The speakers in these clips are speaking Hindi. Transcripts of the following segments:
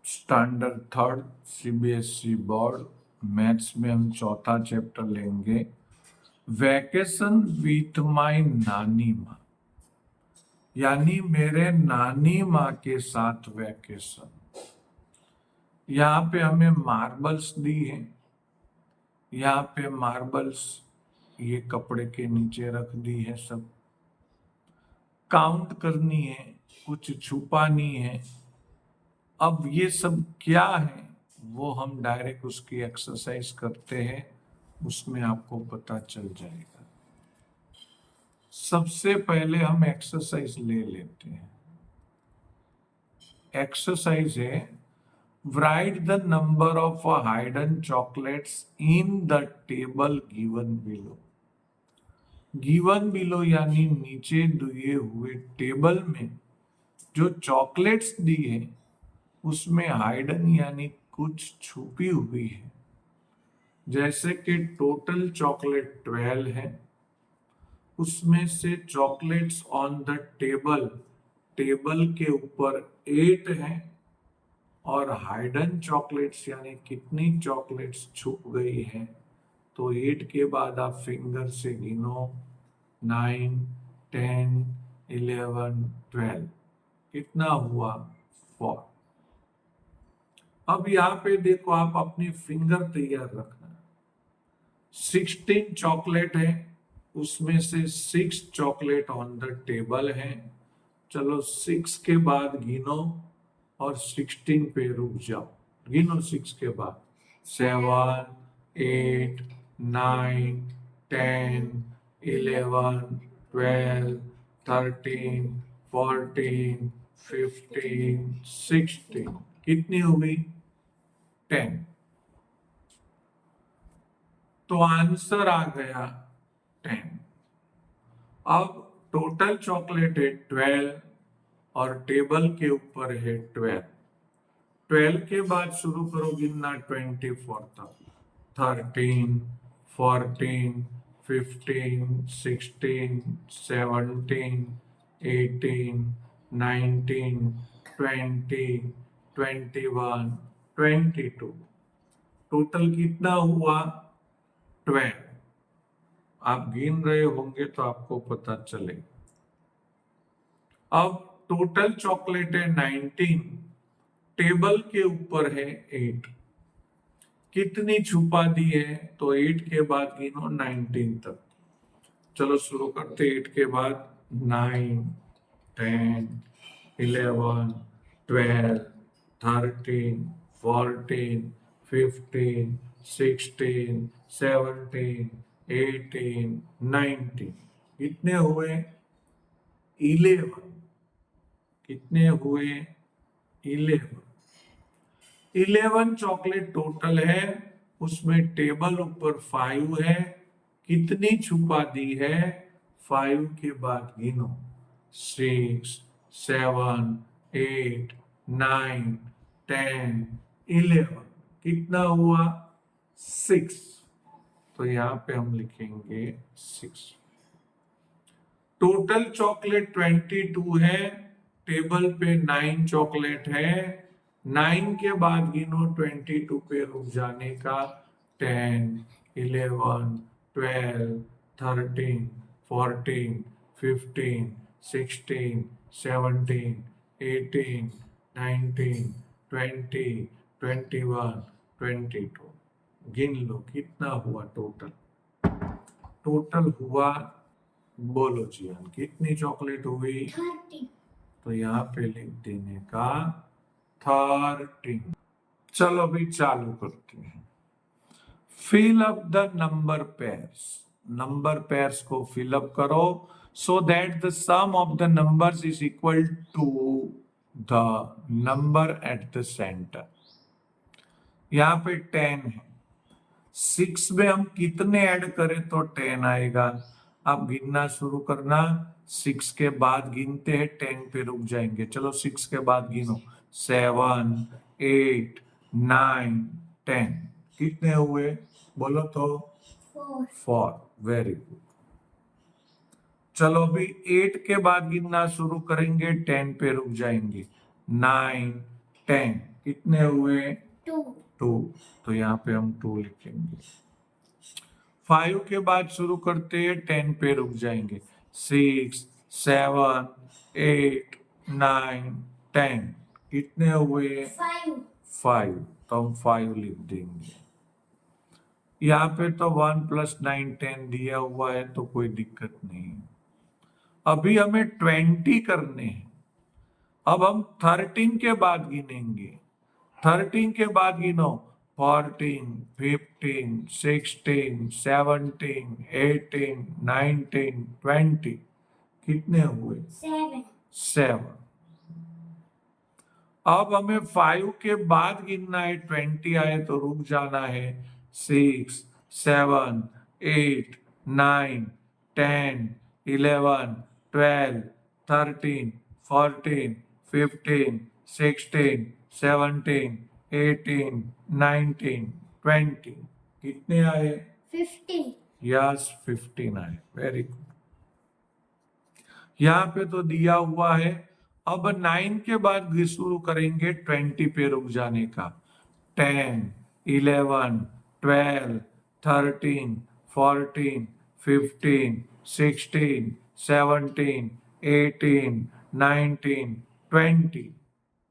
Standard third CBSE board maths में हम चौथा चैप्टर लेंगे, वैकेशन विथ माई नानी माँ, यानी मेरे नानी माँ के साथ वैकेशन। यहाँ पे हमें मार्बल्स दी है, यहाँ पे मार्बल्स ये कपड़े के नीचे रख दी है, सब काउंट करनी है, कुछ छुपानी है। अब ये सब क्या है वो हम डायरेक्ट उसकी एक्सरसाइज करते हैं, उसमें आपको पता चल जाएगा। सबसे पहले हम एक्सरसाइज ले लेते हैं। एक्सरसाइज है, write the number of hidden chocolates in the table given below। Given below यानी नीचे दिए हुए टेबल में जो चॉकलेट्स दी है उसमें हाइडन यानी कुछ छुपी हुई है। जैसे कि टोटल चॉकलेट 12 है, उसमें से chocolates on the table, table के ऊपर 8 है, और हाइडन चॉकलेट्स यानी कितनी चॉकलेट्स छुप गई है। तो 8 के बाद आप फिंगर से गिनो, 9, 10, 11, 12, कितना हुआ 4। अब यहाँ पे देखो, आप अपनी फिंगर तैयार रखना। 16 चॉकलेट है, उसमें से 6 चॉकलेट ऑन द टेबल है। चलो 6 के बाद गिनो और 16 पे रुक जाओ। गिनो 6 के बाद 7, 8, 9, 10, 11, 12, 13, 14, 15, 16, कितनी हुई 10। तो आंसर आ गया 10। अब टोटल चॉकलेट है 12 और टेबल के ऊपर है 12। 12 के बाद शुरू करो गिनना 24 तक। 13, 14, 15, 16, 17, 18, 19, 20, 21, 22। टोटल कितना हुआ 12। आप गिन रहे होंगे तो आपको पता चले। अब टोटल चॉकलेट है 19, टेबल के ऊपर है 8, कितनी छुपा दी है। तो 8 के बाद गिनो 19 तक। चलो शुरू करते। 8 के बाद 9, 10, 11, 12, 13, 14, 15, 16, 17, 18, 19, कितने हुए 11। कितने हुए 11। 11 चॉकलेट टोटल है, उसमें टेबल ऊपर 5 है, कितनी छुपा दी है। 5 के बाद गिनो 6, 7, 8, 9, 10, 11, कितना हुआ 6। तो यहाँ पे हम लिखेंगे 6। टोटल चॉकलेट 22 है, टेबल पे 9 चॉकलेट है। 9 के बाद गिनो 22 पे रुक जाने का 10, 11, 12, 13, 14, 15, 16, 17, 18, 19, 20, 21, 22। गिन लो कितना हुआ टोटल। टोटल हुआ, बोलो जियान कितनी चॉकलेट हुई 30। तो यहाँ पे लिख देने का 13। चलो अभी चालू करते हैं। Fill up the number pairs. Number pairs को फिल अप करो so that the sum of the numbers is equal to the number at the centre. यहाँ पे 10 है, 6 में हम कितने ऐड करें तो 10 आएगा। आप गिनना शुरू करना। 6 के बाद गिनते हैं, 10 पे रुक जाएंगे। चलो 6 के बाद गिनो 7, 8, 9, 10, कितने हुए बोलो तो 4। Very good. चलो अभी 8 के बाद गिनना शुरू करेंगे, 10 पे रुक जाएंगे। 9, 10, कितने हुए? 2, 2, तो यहाँ पे हम 2 लिखेंगे। 5 के बाद शुरू करते हैं, 10 पे रुक जाएंगे। 6, 7, 8, 9, 10, कितने हुए? 5, 5, तो हम 5 लिख देंगे। यहाँ पे तो 1 + 9 10 दिया हुआ है, तो कोई दिक्कत नहीं। अभी हमें 20 करने हैं। अब हम 13 के बाद गिनेंगे। 13 के बाद गिनो। 14, 15, 16, 17, 18, 19, 20, कितने हुए? 7, 7। अब हमें 5 के बाद गिनना है, 20 आए तो रुक जाना है। 6, 7, 8, 9, 10, 11, 12, 13, 14, 15, 16, 17, 18, 19, 20, कितने आए? 15, यस, 15 आए। Very good. यहाँ पे तो दिया हुआ है। अब 9 के बाद शुरू करेंगे 20 पे रुक जाने का। 10, 11, 12, 13, 14, 15, 16, 17, 18, 19, 20,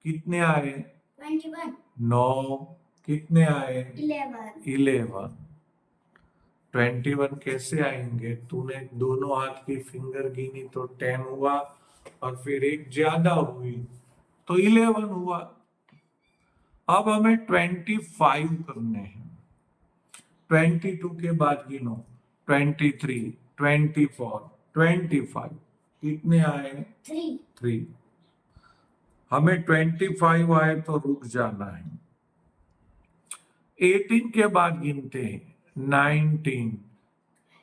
कितने आए? 21, नो, कितने आए? 11, 11। 21 कैसे आएंगे? तूने दोनों हाथ की फिंगर गिनी तो 10 हुआ, और फिर एक ज्यादा हुई तो 11 हुआ। अब हमें 25 करने हैं। 22 के बाद गिनो। 23, 24, 25, कितने आए? 3, 3। हमें 25 आए तो रुक जाना है। 18 के बाद गिनते हैं। 19,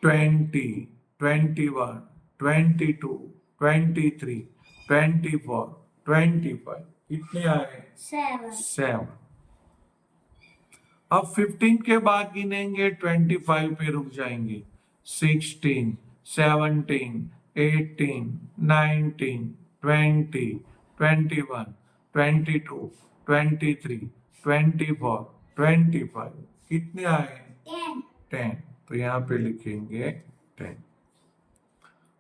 20, 21, 22, 23, 24, 25, कितने आए? 7, 7। अब 15 के बाद गिनेंगे, 25 पे रुक जाएंगे। 16, 17, 18, 19, 20, 21, 22, 23, 24, 25, कितने आए? 10, 10, तो यहाँ पे लिखेंगे 10।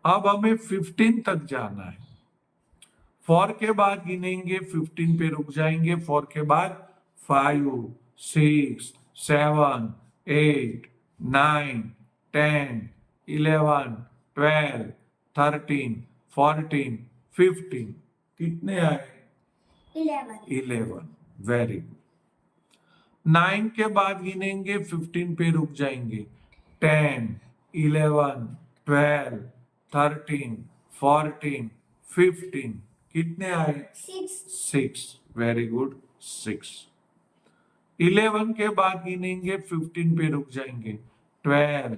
अब हमें 15 तक जाना है। 4 के बाद गिनेंगे, 15 पे रुक जाएंगे। 4 के बाद 5, 6, 7, 8, 9, 10, 11, 12, 13, 14, 15, कितने आए? 11, 11। Very good. 9 के बाद गिनेंगे, 15 पे रुक जाएंगे। 10, 11, 12, 13, 14, 15, कितने आए? 6, 6। Very good, 6। 11 के बाद गिनेंगे, 15 पे रुक जाएंगे। 12,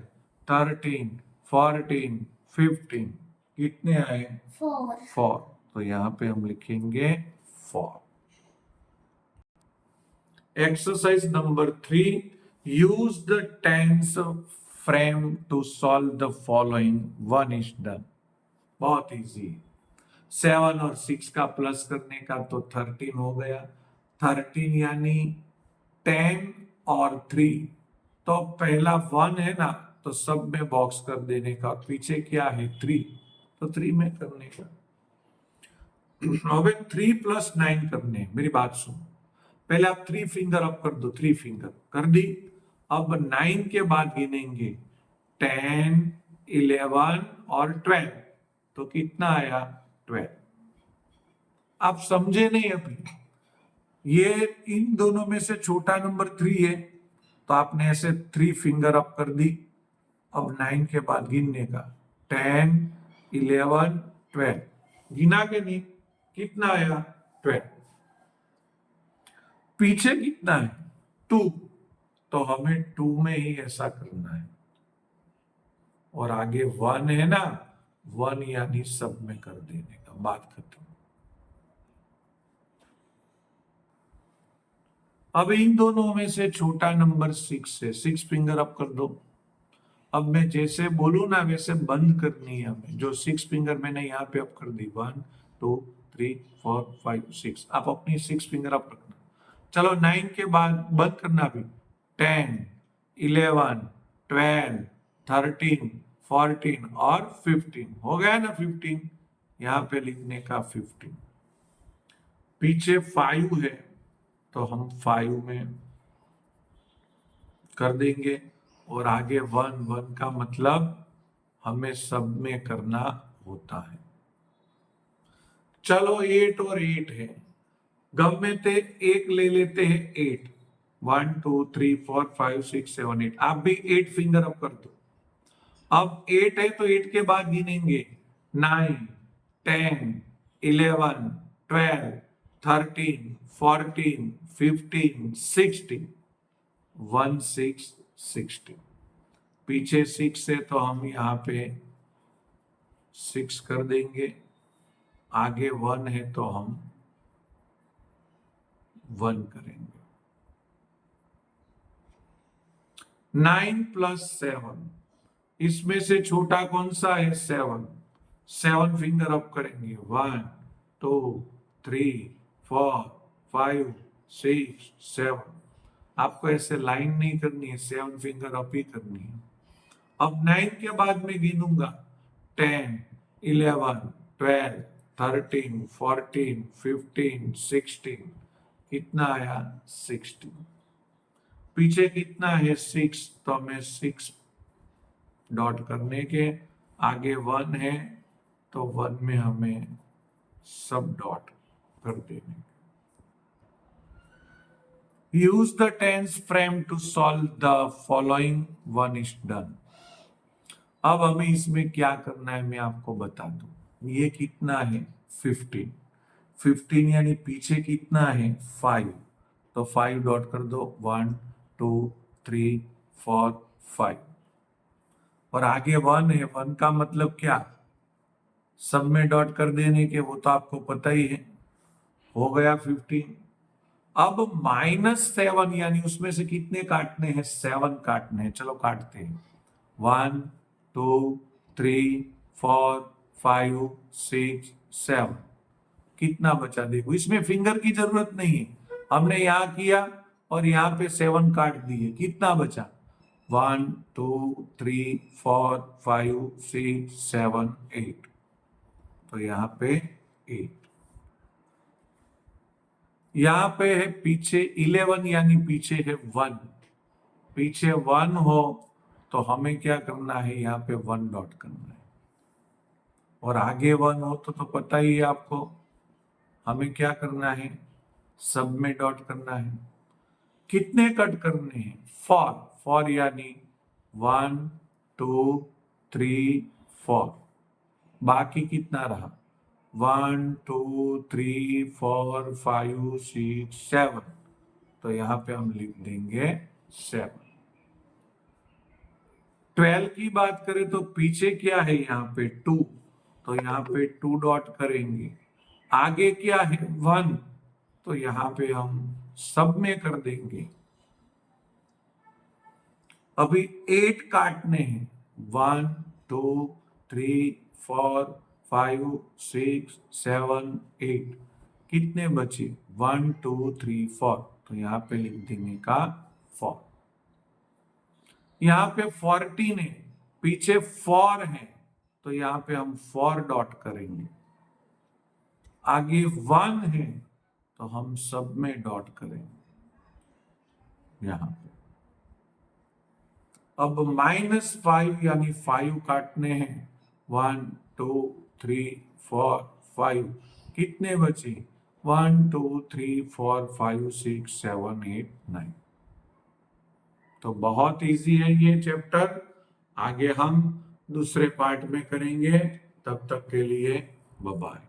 13, 14, 15, कितने आए? 4, 4, तो यहाँ पे हम लिखेंगे 4। Exercise number 3. Use the tens frame to solve the following. 1 is done. बहुत इजी। 7 और 6 का प्लस करने का तो 13 हो गया। 13 यानी 10 और 3, तो पहला 1 है ना, तो सब में बॉक्स कर देने का। पीछे क्या है? 3, तो 3 में करने का। अब 3 + 9 करने। मेरी बात सुनो, पहले आप 3 फिंगर अप कर दो। 3 फिंगर कर दी। अब 9 के बाद गिनेंगे। 10, 11 और 12, तो कितना आया? 12। आप समझे नहीं अभी? ये इन दोनों में से छोटा नंबर 3 है, तो आपने ऐसे 3 फिंगर अप कर दी। अब 9 के बाद गिनने का। 10, 11, 12, गिना के नहीं? कितना आया? 12। पीछे कितना है? 2, तो हमें 2 में ही ऐसा करना है। और आगे 1 है ना, 1 यानी सब में कर देने का। बात खत्म। अब इन दोनों में से छोटा नंबर 6 है। 6 फिंगर अप कर दो। अब मैं जैसे बोलू ना वैसे बंद करनी है हमें। जो 6 फिंगर मैंने यहाँ पे अप कर दी, 1, 2, 3, 4, 5, 6, आप अपनी 6 फिंगर अप रखना। चलो 9 के बाद बंद करना भी 10, 11, 12, 13, 14 और 15 हो गया ना 15। यहां पे लिखने का 15। पीछे 5 है तो हम 5 में कर देंगे और आगे 1, 1 का मतलब हमें सब में करना होता है। चलो 8 और 8 है, गम में थे एक ले लेते हैं 8, 1 2 3 4 5 6 7 8। आप भी 8 फिंगर अप कर दो। अब 8 है तो 8 के बाद गिनेंगे 9, 10, 11, 12, 13, 14, 15, 16, 1 6 16। पीछे 6 है तो हम यहाँ पे 6 कर देंगे, आगे 1 है तो हम 1 करेंगे। 9 + 7, इसमें से छोटा कौन सा है 7, 7 फिंगर अप करेंगे 1 2 3 4 5 6 7। आपको ऐसे लाइन नहीं करनी है, 7 फिंगर अप ही करनी है। अब 9 के बाद में गिनूंगा 10, 11, 12, 13, 14, 15, 16। कितना आया 16। पीछे कितना है 6, तो हमें 6 डॉट करने के, आगे 1 है तो 1 में हमें सब डॉट कर देने। Use the tense frame to solve the following, 1 is done. अब हमें इसमें क्या करना है मैं आपको बता दूं। ये कितना है 15, 15 यानी पीछे कितना है 5, तो 5 डॉट कर दो 1 2 3 4 5। और आगे 1 है, 1 का मतलब क्या, सब में डॉट कर देने के, वो तो आपको पता ही है। हो गया 15। अब -7 यानी उसमें से कितने काटने हैं 7 काटने हैं, चलो काटते हैं 1 2 3 4 5 6 7। कितना बचा देखो, इसमें फिंगर की जरूरत नहीं है, हमने यहां किया और यहां पे 7 काट दिए। कितना बचा 1 2 3 4 5 6 7 8, तो यहाँ पे 8। यहाँ पे है पीछे 11 यानी पीछे है 1, पीछे 1 हो तो हमें क्या करना है, यहाँ पे 1 डॉट करना है। और आगे 1 हो तो पता ही है आपको, हमें क्या करना है, सब में डॉट करना है। कितने कट करने हैं 4, 4 यानी 1 2 3 4। बाकी कितना रहा 1 2 3 4 5 6 7, तो यहां पे हम लिख देंगे 7। 12 की बात करें तो पीछे क्या है यहाँ पे 2, तो यहाँ पे 2 डॉट करेंगे। आगे क्या है 1, तो यहाँ पे हम सब में कर देंगे। अभी 8 काटने हैं 1 2 3 4 5 6 7 8। कितने बचे 1 2 3 4, तो यहाँ पे लिख देने का 4। यहाँ पे 14 है, पीछे 4 है तो यहाँ पे हम 4 डॉट करेंगे। आगे 1 है तो हम सब में डॉट करेंगे यहाँ पे। अब -5 यानी 5 काटने हैं 1 2 3 4 5। कितने बचे 1 2 3 4 5 6 7 8 9। तो बहुत इजी है ये चैप्टर, आगे हम दूसरे पार्ट में करेंगे। तब तक के लिए बाय बाय।